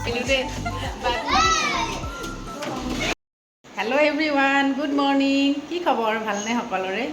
Hello' everyone, good morning. কি খবৰ? ভালনে সকলোৰে?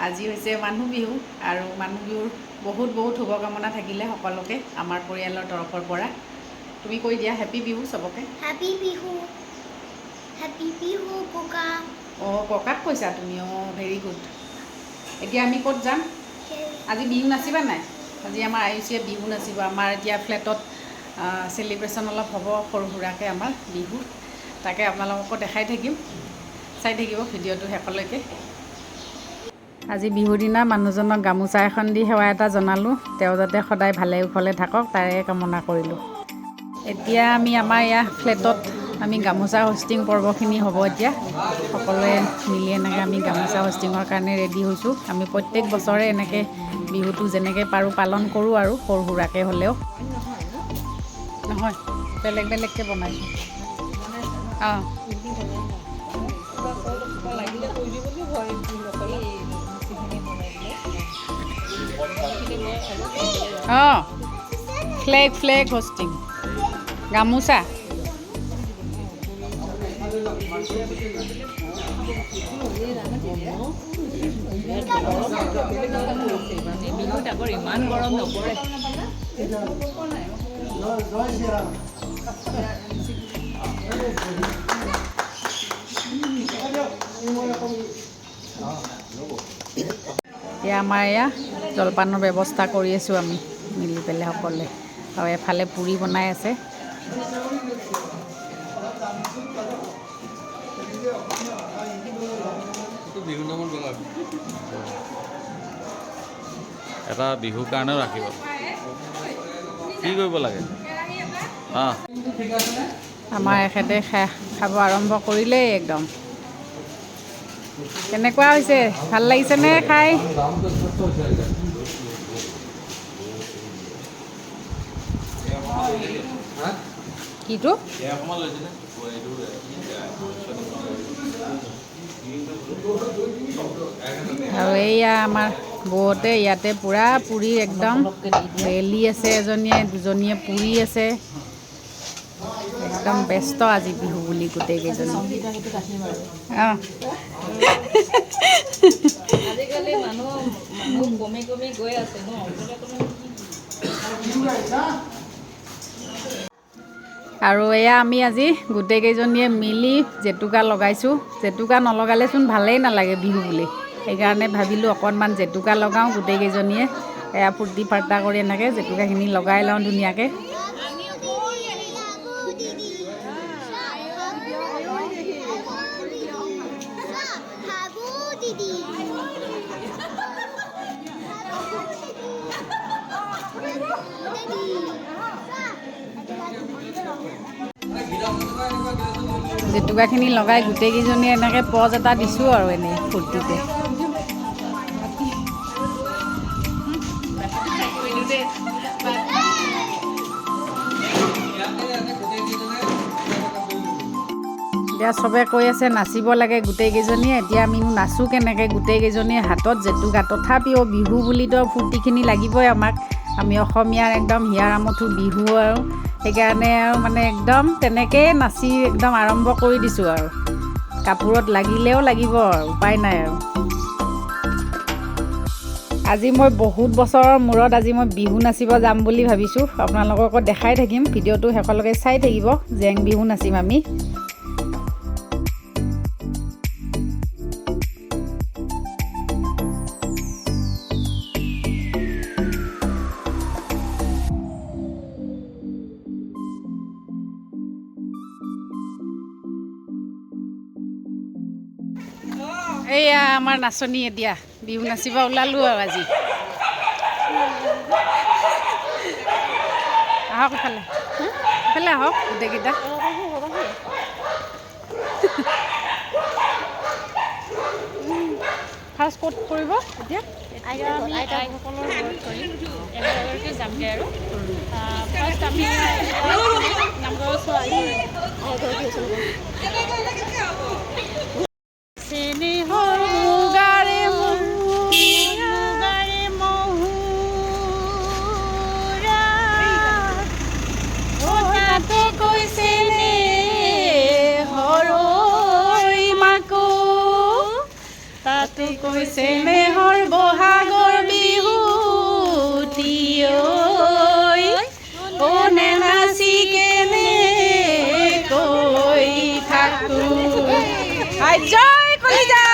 আজি হৈছে মানুহ বিহু আৰু মানুহ বিহুৰ বহুত বহুত শুভকামনা থাকিলে সকলোকে আমাৰ পৰিয়ালৰ তৰফৰ পৰা। তুমি কৈ দিয়া হেপী বিহু চবকে। হেপী বিহু, হেপী বিহু ককা। অঁ, ককাক কৈছা তুমি? অঁ, ভেৰি গুড। এতিয়া আমি ক'ত যাম? আজি বিহু নাচিবা নাই? আজি আমাৰ আয়ুষীয়ে বিহু নাচিব। আমাৰ এতিয়া ফ্লেটত চেলিব্ৰেশ্যন অলপ হ'ব সৰু সুৰাকৈ আমাৰ বিহু। তাকে আপোনালোককো দেখাই থাকিম, চাই থাকিব ভিডিঅ'টো শেষলৈকে। আজি বিহুৰ দিনা মানুহজনক গামোচা এখন দি সেৱা এটা জনালোঁ। তেওঁ যাতে সদায় ভালে কুশলে থাকক তাৰে কামনা কৰিলোঁ। এতিয়া আমি আমাৰ ফ্লেটত আমি গামোচা হোষ্টিং পৰ্বখিনি হ'ব এতিয়া। সকলোৱে মিলি এনেকৈ আমি গামোচা হোষ্টিঙৰ কাৰণে ৰেডি হৈছোঁ। আমি প্ৰত্যেক বছৰে এনেকৈ বিহুটো যেনেকৈ পাৰোঁ পালন কৰোঁ আৰু সৰু সুৰাকৈ হ'লেও। নহয়, বেলেগ বেলেগকৈ বনাইছোঁ। অঁ, অঁ, ফ্লেগ হোষ্টিং গামোচা। বিহুত আগৰ ইমান গৰম নপৰে। এতিয়া আমাৰ জলপানৰ ব্যৱস্থা কৰি আছোঁ আমি মিলি পেলাই সকলোৱে। আৰু এফালে পুৰি বনাই আছে। এটা বিহুৰ কাৰণেও ৰাখিব। কি কৰিব লাগে? অঁ, আমাৰ এখেতে খাব আৰম্ভ কৰিলেই একদম। কেনেকুৱা হৈছে? ভাল লাগিছেনে খাই? কিটো? আৰু এইয়া আমাৰ বৌহঁতে ইয়াতে পূৰা পুৰি একদম বেলি আছে, এজনীয়ে দুজনীয়ে পুৰি আছে। একদম ব্যস্ত আজি বিহু বুলি গোটেই কেইজনী। অঁ, আজিকালি মানুহ কমি কমি গৈ আছে ন। আৰু এয়া আমি আজি গোটেইকেইজনীয়ে মিলি জেতুকা লগাইছোঁ। জেতুকা নলগালেচোন ভালেই নালাগে বিহু বুলি। সেইকাৰণে ভাবিলোঁ অকণমান জেতুকা লগাওঁ গোটেইকেইজনীয়ে। এয়া ফূৰ্তি ফাৰ্তা কৰি এনেকৈ জেতুকাখিনি লগাই লওঁ ধুনীয়াকৈ। জেতুকাখিনি লগাই গোটেইকেইজনীয়ে এনেকৈ পজ এটা দিছোঁ আৰু এনেই ফূৰ্তিতে। এতিয়া চবে কৈ আছে নাচিব লাগে গোটেইকেইজনীয়ে। এতিয়া আমিনো নাচোঁ কেনেকৈ? গোটেইকেইজনীয়ে হাতত জেতুকা। তথাপিও বিহু বুলিতো ফূৰ্তিখিনি লাগিবই আমাক। আমি অসমীয়াৰ একদম হিয়াৰ আমঠু বিহু আৰু সেইকাৰণে আৰু মানে একদম তেনেকৈয়ে নাচি একদম আৰম্ভ কৰি দিছোঁ আৰু। কাপোৰত লাগিলেও লাগিব আৰু উপায় নাই আৰু। আজি মই বহুত বছৰৰ মূৰত আজি মই বিহু নাচিব যাম বুলি ভাবিছোঁ। আপোনালোককো দেখাই থাকিম, ভিডিঅ'টো শেষলৈকে চাই থাকিব। জেং বিহু নাচিম আমি। এইয়া আমাৰ নাচনী এতিয়া বিহু নাচিব ওলালোঁ আৰু আজি। আহক ইফালে, ইফালে আহক গোটেইকেইটা। ফাৰ্ষ্ট ক'ত কৰিব এতিয়া? এতিয়া আমি আইসকলৰ ঘৰত কৰিম, এগৰাকী যামগৈ আৰু। ফাৰ্ষ্ট আমি নামঘৰৰ ছোৱালী চেনেহৰ মুগাৰে মহুৰা মাতটো কৈছে মেহৰ বহাগৰ বিহুতি ঐ নে নাচি কেনে কৈ থাকো জয় কলিজা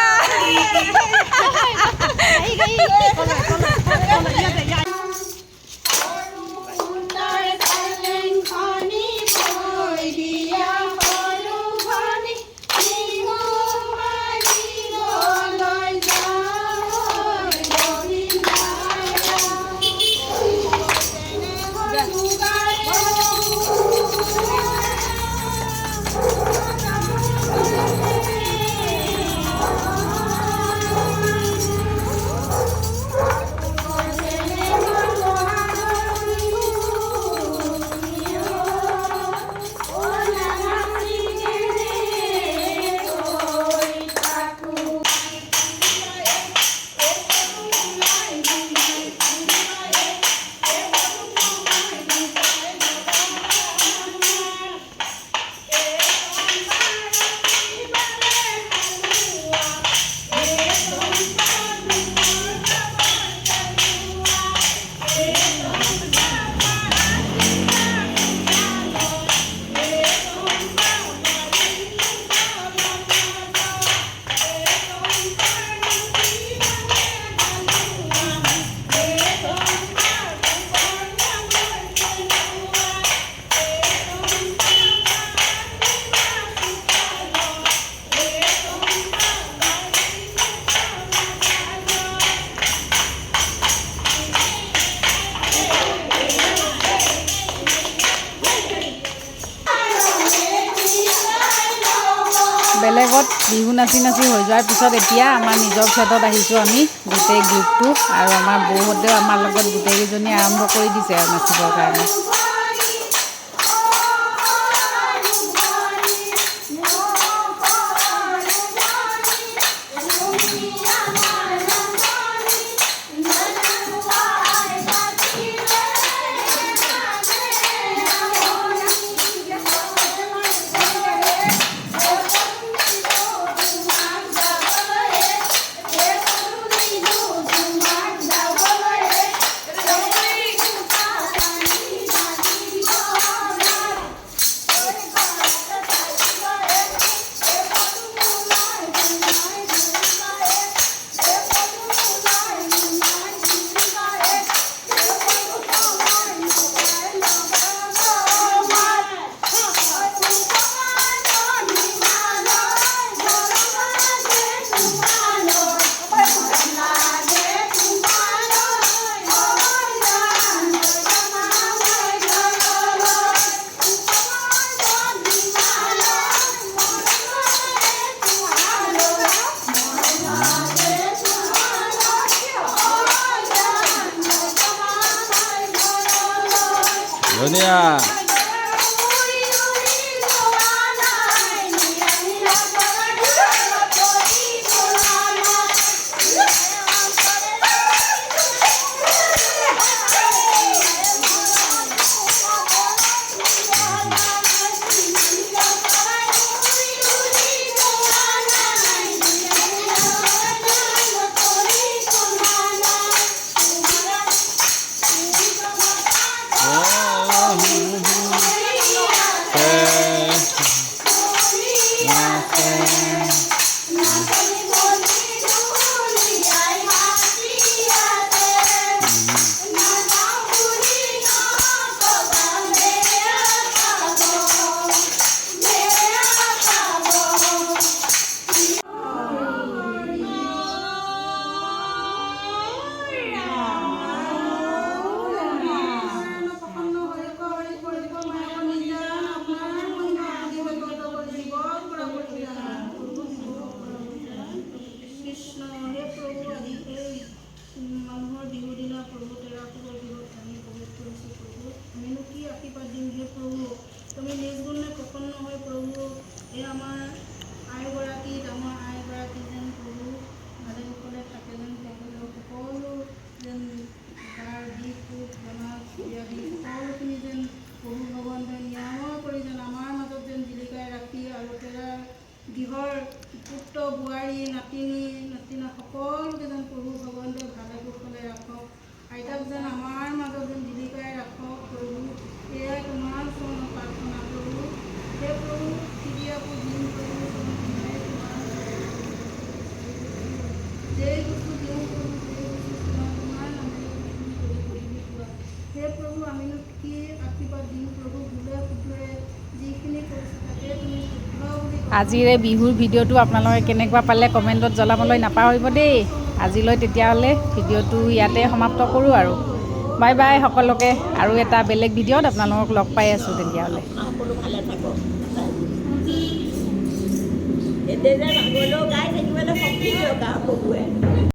বেলেগত বিহু নাচি নাচি হৈ যোৱাৰ পিছত এতিয়া আমাৰ নিজৰ ফ্লেটত আহিছোঁ আমি গোটেই গ্ৰুপটো আৰু আমাৰ বৌহঁতেও আমাৰ লগত গোটেইকেইজনী আৰম্ভ কৰি দিছে আৰু নাচিবৰ কাৰণে ধুনীয়া বোৱাৰী নাতিনী নাতিনা সকলোকেইজন প্ৰভু ভগৱন্তই ভালে কুশলে ৰাখক। আইতাক যেন আমাৰ মাজত যেন জীৱিকাই ৰাখক প্ৰভু। এয়াই তোমাৰ চৰণত প্ৰাৰ্থনা কৰোঁ। সেই প্ৰভু চিৰিয়াকো দিন প্ৰভু যেই বস্তু দিওঁ প্ৰভু সেই বস্তু তোমাৰ নামেৰে কৰি খোৱা। সেই প্ৰভু আমিনো কি আশীৰ্বাদ দিওঁ প্ৰভু। ভুলে শুদ্ধৰে যিখিনি কৰিছোঁ তাকে তুমি শুদ্ধ বুলি আজিৰ এই বিহুৰ ভিডিঅ'টো আপোনালোকে কেনেকুৱা পালে কমেণ্টত জনাবলৈ নাপাহৰিব দেই। আজিলৈ তেতিয়াহ'লে ভিডিঅ'টো ইয়াতে সমাপ্ত কৰোঁ আৰু বাই বাই সকলোকে। আৰু এটা বেলেগ ভিডিঅ'ত আপোনালোকক লগ পাই আছোঁ তেতিয়াহ'লে। সকলো ভালে থাকক। এতিয়া যে ভাগলেও গাই থাকিবলৈ শক্তি দিয়ক আৰু প্ৰভুৱে।